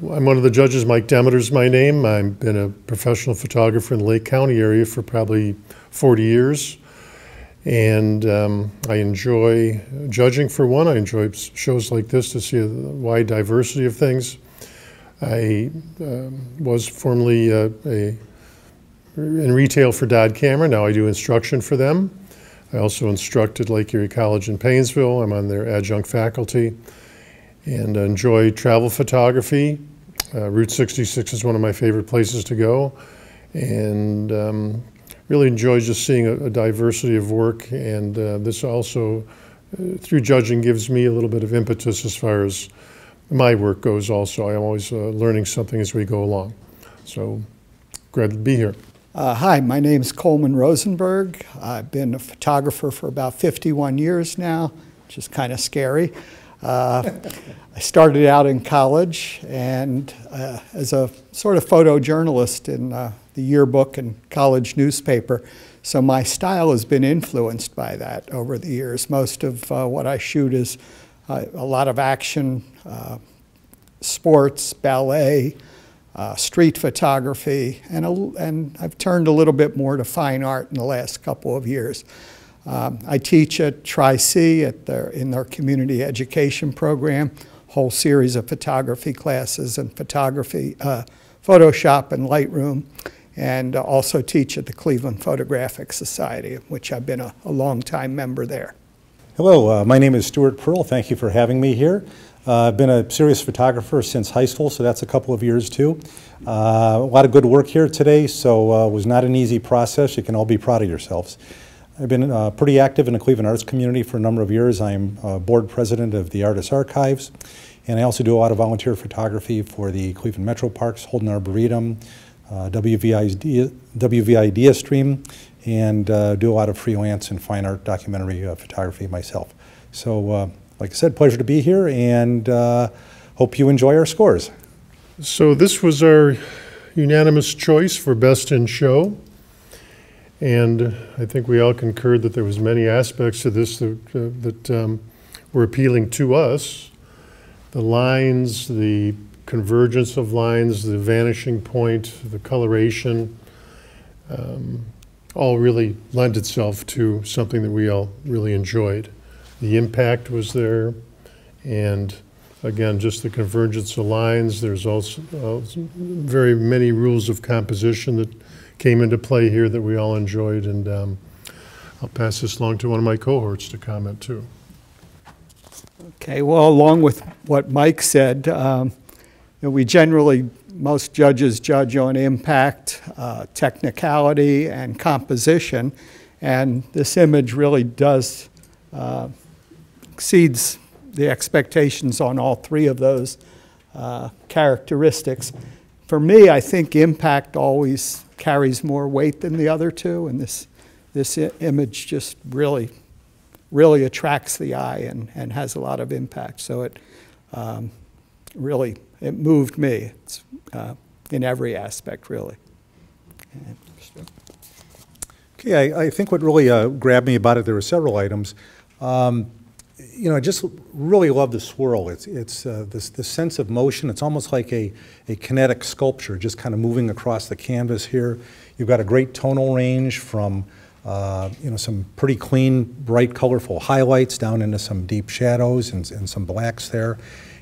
I'm one of the judges. Mike Demeter's my name. I've been a professional photographer in the Lake County area for probably 40 years. And I enjoy judging, for one. I enjoy shows like this to see a wide diversity of things. I was formerly in retail for Dodd Camera. Now I do instruction for them. I also instructed Lake Erie College in Paynesville. I'm on their adjunct faculty. And enjoy travel photography. Route 66 is one of my favorite places to go. And really enjoy just seeing a diversity of work. And this also, through judging, gives me a little bit of impetus as far as my work goes also. I'm always learning something as we go along. So glad to be here. Hi, my name is Coleman Rosenberg. I've been a photographer for about 51 years now, which is kind of scary. I started out in college and as a sort of photojournalist in the yearbook and college newspaper. So my style has been influenced by that over the years. Most of what I shoot is a lot of action, sports, ballet, street photography, and I've turned a little bit more to fine art in the last couple of years. I teach at Tri-C in their community education program, whole series of photography classes and photography, Photoshop and Lightroom, and also teach at the Cleveland Photographic Society, of which I've been a long-time member there. Hello, my name is Stuart Pearl. Thank you for having me here. I've been a serious photographer since high school, so that's a couple of years too. A lot of good work here today, so it was not an easy process. You can all be proud of yourselves. I've been pretty active in the Cleveland arts community for a number of years. I'm board president of the Artists Archives, and I also do a lot of volunteer photography for the Cleveland Metro Parks, Holden Arboretum, WVID stream, and do a lot of freelance and fine art documentary photography myself. So, like I said, pleasure to be here, and hope you enjoy our scores. So this was our unanimous choice for Best in Show. And I think we all concurred that there was many aspects to this that were appealing to us. The lines, the convergence of lines, the vanishing point, the coloration, all really lent itself to something that we all really enjoyed. The impact was there, and again, just the convergence of lines. There's also very many rules of composition that came into play here that we all enjoyed, and I'll pass this along to one of my cohorts to comment too. Okay, well, along with what Mike said, we generally, most judges judge on impact, technicality, and composition, and this image really does exceeds the expectations on all three of those characteristics. For me, I think impact always carries more weight than the other two, and this image just really attracts the eye and has a lot of impact. So it it moved me. It's, in every aspect, really. Okay, I think what really grabbed me about it, there were several items. You know, I just really love the swirl. It's this sense of motion. It's almost like a kinetic sculpture, just kind of moving across the canvas here. You've got a great tonal range from you know, some pretty clean, bright, colorful highlights down into some deep shadows and some blacks there.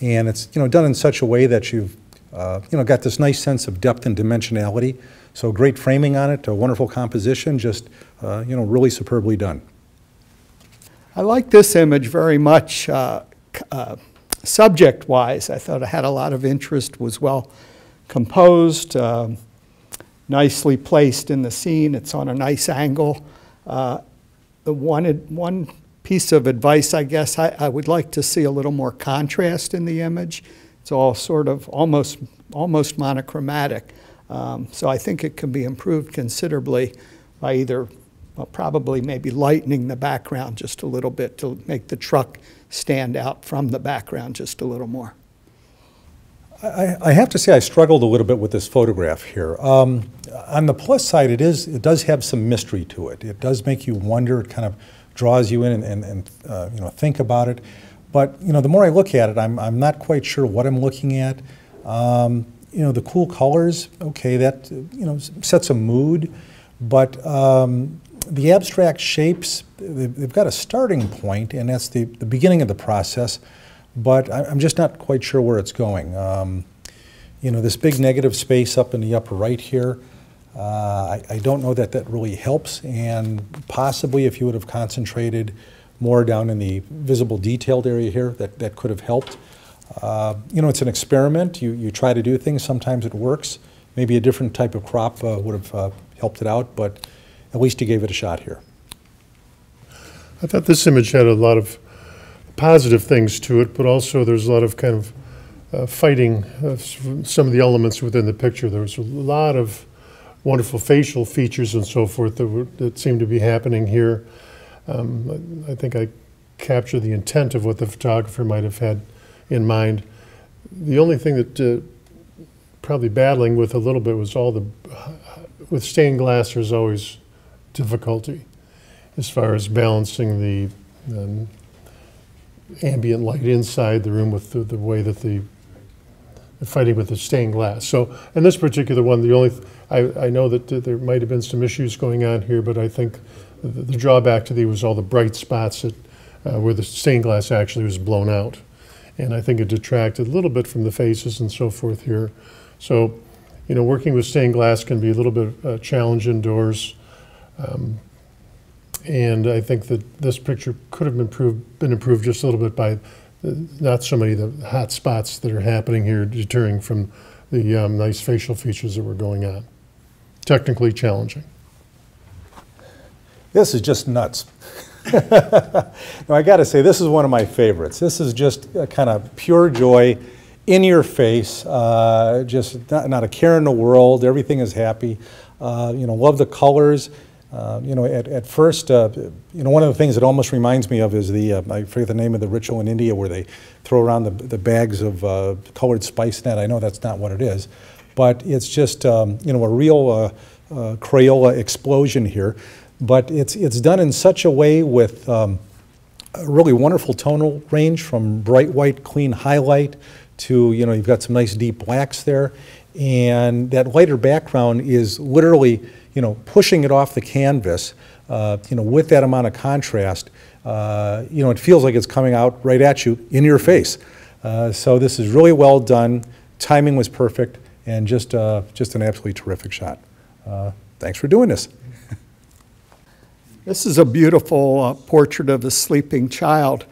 And it's, you know, done in such a way that you've you know, got this nice sense of depth and dimensionality. So great framing on it, a wonderful composition, just you know, really superbly done. I like this image very much subject-wise. I thought it had a lot of interest, was well composed, nicely placed in the scene. It's on a nice angle. The one piece of advice, I guess, I would like to see a little more contrast in the image. It's all sort of almost monochromatic. So I think it can be improved considerably by either probably maybe lightening the background just a little bit to make the truck stand out from the background just a little more. I have to say I struggled a little bit with this photograph here. On the plus side, it does have some mystery to it. It does make you wonder. It kind of draws you in and you know, think about it. But you know, the more I look at it, I'm not quite sure what I'm looking at. You know, the cool colors, okay, that, you know, sets a mood, but the abstract shapes, they've got a starting point, and that's the beginning of the process, but I'm just not quite sure where it's going. You know, this big negative space up in the upper right here, I don't know that that really helps, and possibly if you would have concentrated more down in the visible detailed area here, that could have helped. You know, it's an experiment. You try to do things. Sometimes it works. Maybe a different type of crop would have helped it out, but at least you gave it a shot here. I thought this image had a lot of positive things to it, but also there's a lot of kind of fighting some of the elements within the picture. There was a lot of wonderful facial features and so forth that seemed to be happening here. I think I captured the intent of what the photographer might have had in mind. The only thing that probably battling with a little bit was with stained glass there's always difficulty as far as balancing the ambient light inside the room with the way that the fighting with the stained glass. So in this particular one, I know that there might have been some issues going on here, but I think the drawback to these was all the bright spots that where the stained glass actually was blown out. And I think it detracted a little bit from the faces and so forth here. So, you know, working with stained glass can be a little bit of a challenge indoors. And I think that this picture could have been improved just a little bit by not so many of the hot spots that are happening here, deterring from the nice facial features that were going on. Technically challenging. This is just nuts. Now, I got to say, this is one of my favorites. This is just kind of pure joy, in your face, just not a care in the world. Everything is happy. You know, love the colors. You know, at first, you know, one of the things that almost reminds me of is I forget the name of the ritual in India where they throw around the bags of colored spice net. I know that's not what it is, but it's just, you know, a real Crayola explosion here. But it's done in such a way with a really wonderful tonal range from bright white, clean highlight to, you know, you've got some nice deep blacks there. And that lighter background is literally, you know, pushing it off the canvas, you know, with that amount of contrast. You know, it feels like it's coming out right at you, in your face. So this is really well done. Timing was perfect, and just an absolutely terrific shot. Thanks for doing this. This is a beautiful portrait of a sleeping child.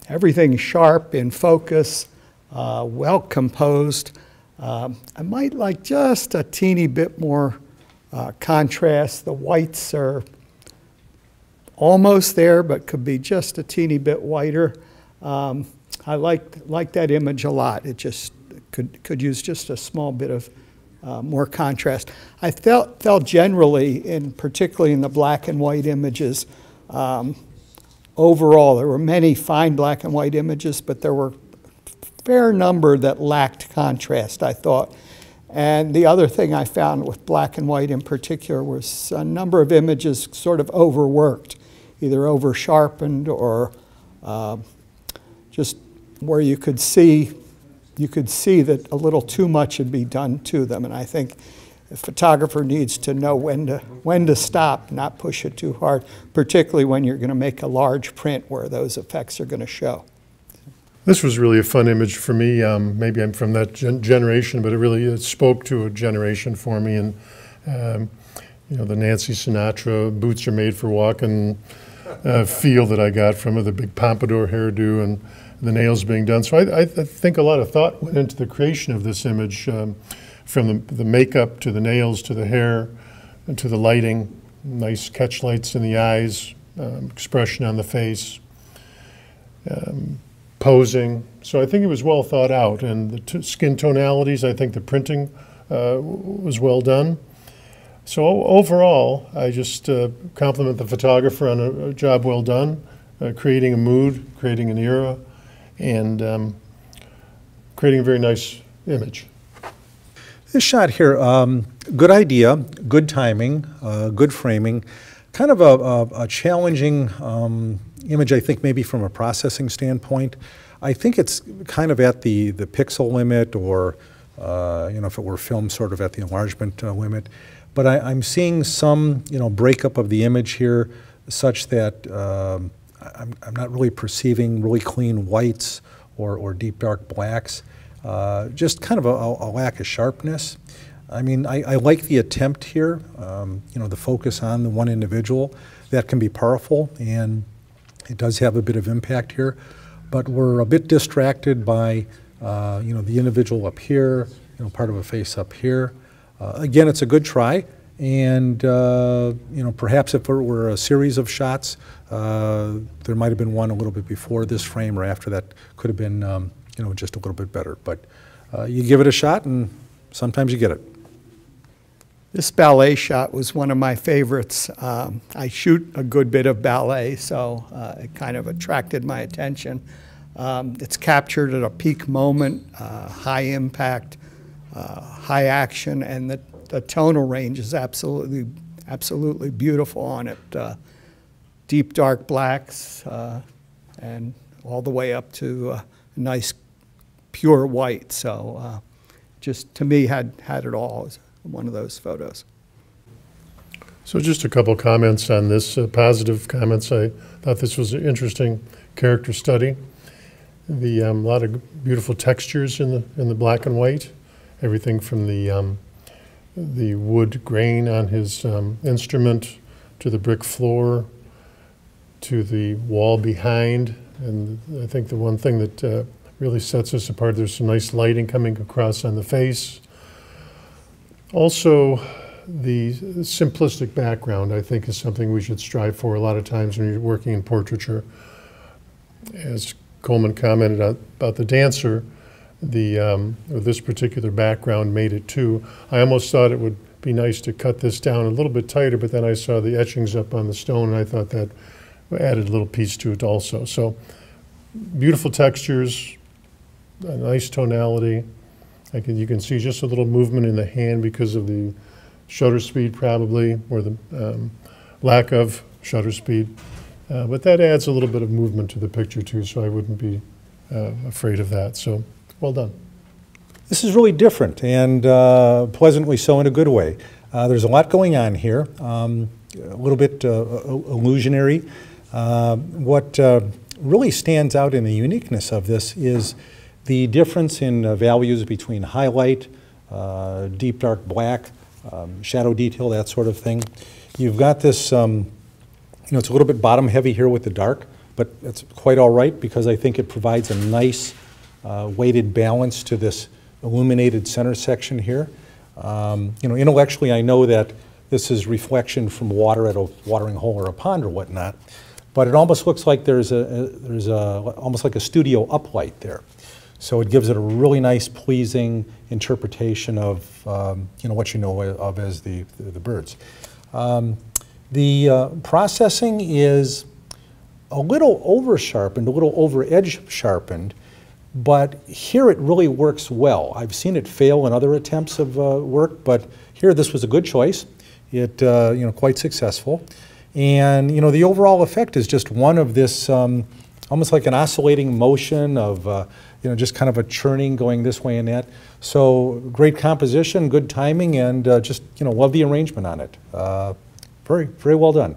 Everything sharp, in focus, well composed. I might like just a teeny bit more contrast. The whites are almost there, but could be just a teeny bit whiter. I like that image a lot. It just could use just a small bit of more contrast. I felt generally, particularly in the black and white images, overall there were many fine black and white images, but there were a fair number that lacked contrast, I thought. And the other thing I found with black and white in particular was a number of images sort of overworked, either over sharpened or just where you could see that a little too much had been done to them. And I think the photographer needs to know when to stop, not push it too hard, particularly when you're going to make a large print where those effects are going to show. This was really a fun image for me. Maybe I'm from that generation, but it spoke to a generation for me. And you know, the Nancy Sinatra "boots are made for walking" feel that I got from her, the big pompadour hairdo and the nails being done. So I think a lot of thought went into the creation of this image, from the makeup to the nails to the hair and to the lighting, nice catch lights in the eyes, expression on the face, posing. So I think it was well thought out. And the skin tonalities, I think the printing was well done. So overall, I just compliment the photographer on a job well done, creating a mood, creating an era, and creating a very nice image. This shot here, good idea, good timing, good framing, kind of a challenging image, I think, maybe from a processing standpoint. I think it's kind of at the pixel limit, or if it were filmed sort of at the enlargement limit. But I'm seeing some, breakup of the image here, such that I'm not really perceiving really clean whites or deep dark blacks. Just kind of a lack of sharpness. I mean, I like the attempt here, the focus on the one individual. That can be powerful, and it does have a bit of impact here. But we're a bit distracted by, the individual up here, part of a face up here. Again, it's a good try, and perhaps if it were a series of shots, there might have been one a little bit before this frame or after that could have been, just a little bit better. But you give it a shot, and sometimes you get it. This ballet shot was one of my favorites. I shoot a good bit of ballet, so it kind of attracted my attention. It's captured at a peak moment, high impact, high action, and the tonal range is absolutely beautiful on it. Deep dark blacks and all the way up to nice pure white. So just to me had it all. It was one of those photos. So just a couple comments on this, positive comments. I thought this was an interesting character study. The lot of beautiful textures in the black and white. Everything from the wood grain on his instrument to the brick floor to the wall behind. And I think the one thing that really sets us apart, there's some nice lighting coming across on the face. Also, the simplistic background, I think, is something we should strive for a lot of times when you're working in portraiture. As Coleman commented about the dancer, this particular background made it too. I almost thought it would be nice to cut this down a little bit tighter, but then I saw the etchings up on the stone, and I thought that added a little piece to it also. So, beautiful textures, a nice tonality. You can see just a little movement in the hand because of the shutter speed probably, or the lack of shutter speed. But that adds a little bit of movement to the picture too, so I wouldn't be afraid of that. So, well done. This is really different, and pleasantly so in a good way. There's a lot going on here, a little bit illusionary. What really stands out in the uniqueness of this is the difference in values between highlight, deep dark black, shadow detail, that sort of thing. You've got this, it's a little bit bottom heavy here with the dark, but it's quite all right because I think it provides a nice weighted balance to this illuminated center section here. Intellectually I know that this is reflection from water at a watering hole or a pond or whatnot, but it almost looks like there's almost like a studio uplight there. So it gives it a really nice, pleasing interpretation of what you know of as the birds. The processing is a little over-sharpened, a little over-edge sharpened, but here it really works well. I've seen it fail in other attempts of work, but here this was a good choice. It quite successful, and the overall effect is just one of this almost like an oscillating motion of just kind of a churning going this way and that. So great composition, good timing, and just love the arrangement on it. Very, very well done.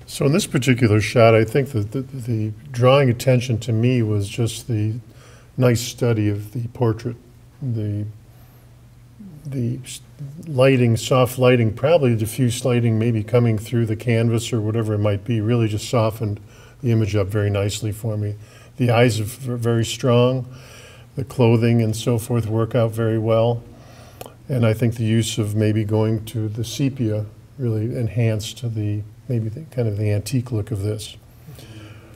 So in this particular shot, I think that the drawing attention to me was just the nice study of the portrait, the lighting, soft lighting, probably diffuse lighting, maybe coming through the canvas or whatever it might be, really just softened the image up very nicely for me. The eyes are very strong. The clothing and so forth work out very well. And I think the use of maybe going to the sepia really enhanced maybe kind of the antique look of this.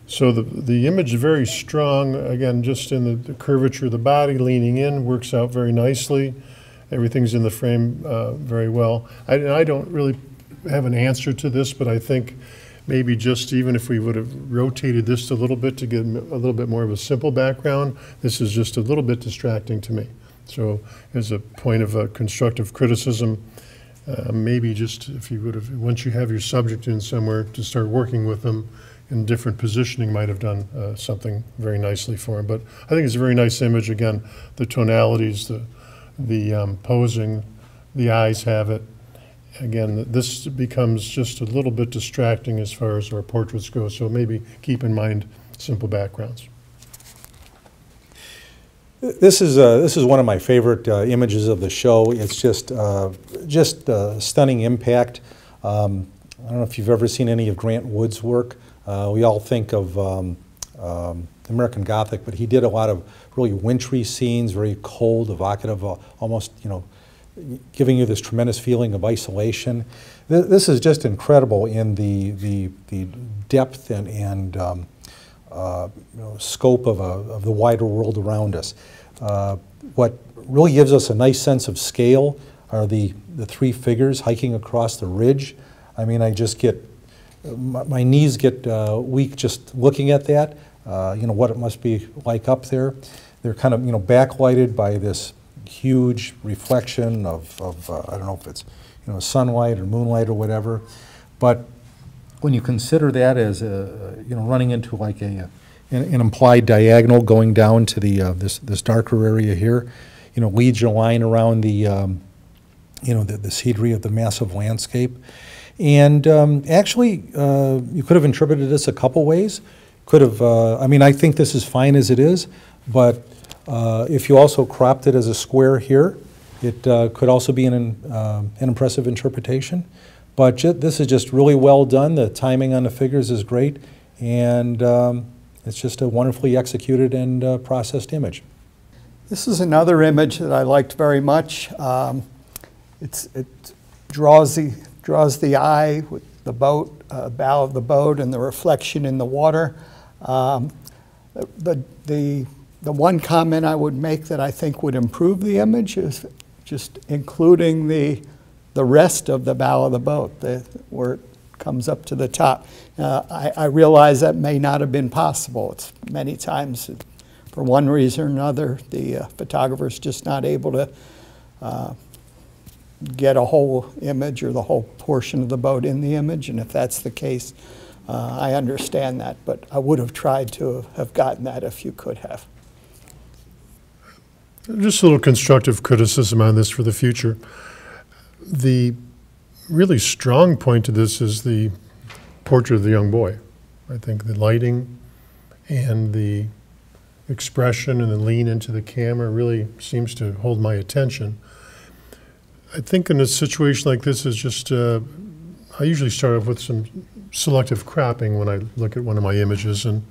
So the image is very strong, again, just in the curvature of the body, leaning in, works out very nicely. Everything's in the frame very well. I don't really have an answer to this, but I think maybe just even if we would have rotated this a little bit to get a little bit more of a simple background, this is just a little bit distracting to me. So as a point of constructive criticism, maybe just if you would have, once you have your subject in somewhere to start working with them, in different positioning might have done something very nicely for him. But I think it's a very nice image. Again, the tonalities, the posing, the eyes have it. Again, this becomes just a little bit distracting as far as our portraits go, so maybe keep in mind simple backgrounds. This is one of my favorite images of the show. It's just stunning impact. I don't know if you've ever seen any of Grant Wood's work. We all think of American Gothic, but he did a lot of really wintry scenes, very cold, evocative, almost, you know, giving you this tremendous feeling of isolation. This is just incredible in the depth and you know, scope of the wider world around us. What really gives us a nice sense of scale are the three figures hiking across the ridge. I mean, I just get, my knees get weak just looking at that. You know, what it must be like up there. They're kind of, you know, backlighted by this huge reflection of I don't know if it's, you know, sunlight or moonlight or whatever, but when you consider that as you know, running into like an implied diagonal going down to the this darker area here, you know, leads your line around the you know, the scenery of the massive landscape, and actually you could have interpreted this a couple ways. Could have, I mean, I think this is fine as it is, but if you also cropped it as a square here, it could also be an impressive interpretation. But this is just really well done. The timing on the figures is great, and it's just a wonderfully executed and processed image. This is another image that I liked very much. It draws the eye with the boat, bow of the boat, and the reflection in the water. The one comment I would make that I think would improve the image is just including the rest of the bow of the boat, where it comes up to the top. I realize that may not have been possible. It's many times, for one reason or another, the photographer's just not able to get a whole image or the whole portion of the boat in the image, and if that's the case, I understand that, but I would have tried to have gotten that if you could have. Just a little constructive criticism on this for the future. The really strong point to this is the portrait of the young boy. I think the lighting and the expression and the lean into the camera really seems to hold my attention. I think in a situation like this is just, I usually start off with some selective cropping when I look at one of my images, and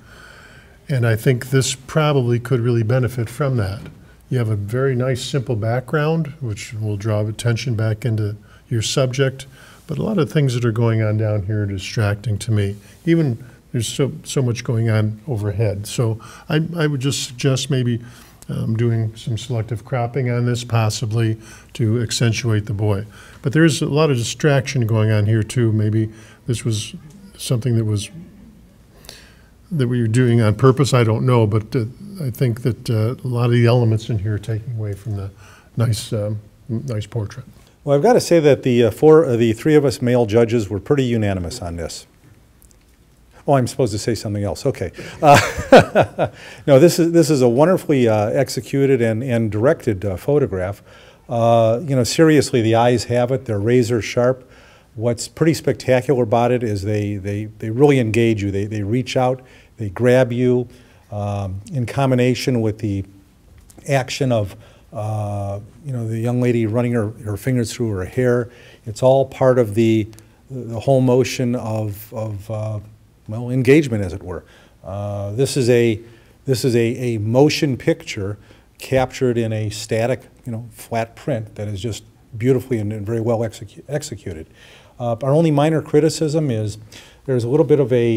I think this probably could really benefit from that. You have a very nice simple background, which will draw attention back into your subject, but a lot of things that are going on down here are distracting to me. Even there's so much going on overhead. So I would just suggest maybe doing some selective cropping on this, possibly to accentuate the boy. But there's a lot of distraction going on here too. Maybe this was something that we were doing on purpose, I don't know, but I think that a lot of the elements in here are taking away from the nice portrait. Well, I've got to say that the three of us male judges were pretty unanimous on this. Oh, I'm supposed to say something else. Okay. No, this is a wonderfully executed and directed photograph. You know, seriously, the eyes have it. They're razor sharp. What's pretty spectacular about it is they really engage you. They reach out, they grab you, in combination with the action of you know, the young lady running her fingers through her hair. It's all part of the whole motion of well, engagement, as it were. This is a motion picture captured in a static, you know, flat print that is just beautifully and very well executed. Our only minor criticism is there's a little bit of a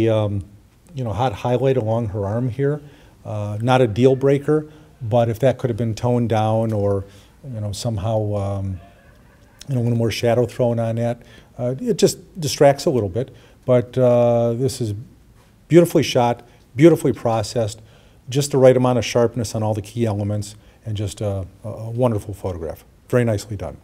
you know, hot highlight along her arm here. Not a deal breaker, but if that could have been toned down, or you know, somehow you know, a little more shadow thrown on that, it just distracts a little bit. But this is beautifully shot, beautifully processed, just the right amount of sharpness on all the key elements, and just a wonderful photograph. Very nicely done.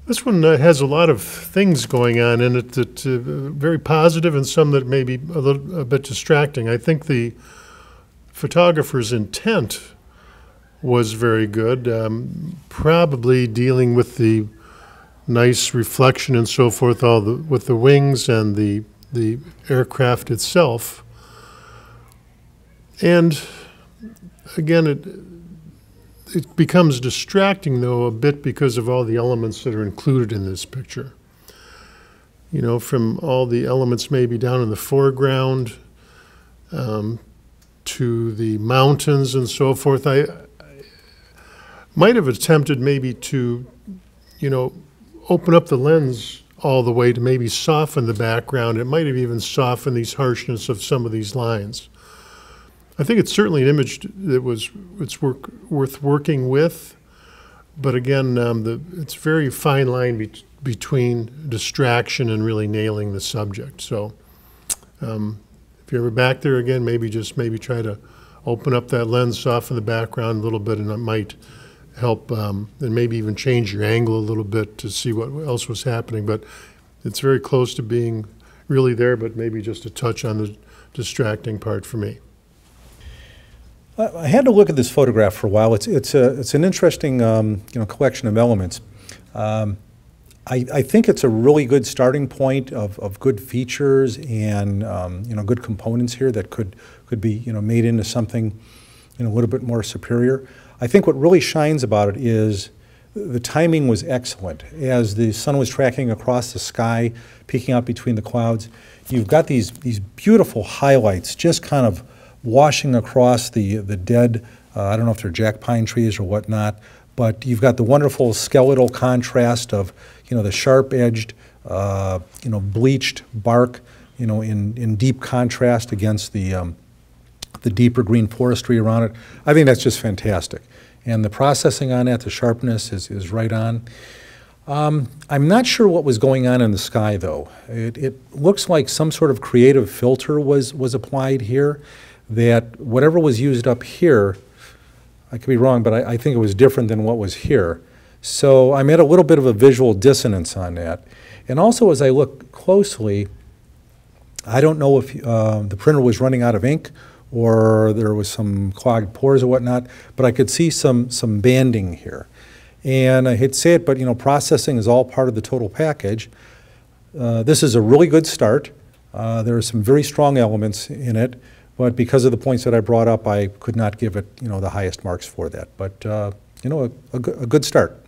This one has a lot of things going on in it that very positive and some that may be a bit distracting. I think the photographer's intent was very good, probably dealing with the nice reflection and so forth, with the wings and the aircraft itself. And again, it becomes distracting, though, a bit because of all the elements that are included in this picture. You know, from all the elements maybe down in the foreground to the mountains and so forth. I might have attempted maybe to, you know, open up the lens all the way to maybe soften the background. It might have even softened these harshness of some of these lines. I think it's certainly an image that it's worth working with, but again, it's a very fine line between distraction and really nailing the subject. So if you're ever back there again, maybe try to open up that lens, soften the background a little bit, and it might help, and maybe even change your angle a little bit to see what else was happening. But it's very close to being really there, but maybe just a touch on the distracting part for me. I had to look at this photograph for a while. It's an interesting collection of elements. I think it's a really good starting point of good features and good components here that could be made into something a little bit more superior. I think what really shines about it is the timing was excellent. As the sun was tracking across the sky, peeking out between the clouds, you've got these beautiful highlights just kind of washing across the dead, I don't know if they're jack pine trees or whatnot, but you've got the wonderful skeletal contrast of, the sharp-edged, bleached bark, in deep contrast against the deeper green forestry around it. I think that's just fantastic. And the processing on that, the sharpness is right on. I'm not sure what was going on in the sky, though. It looks like some sort of creative filter was applied here, that whatever was used up here, I could be wrong, but I think it was different than what was here. So I'm at a little bit of a visual dissonance on that. And also, as I look closely, I don't know if the printer was running out of ink or there was some clogged pores or whatnot, but I could see some banding here. And I hate to say it, but processing is all part of the total package. This is a really good start. There are some very strong elements in it, but because of the points that I brought up, I could not give it the highest marks for that. But a good start.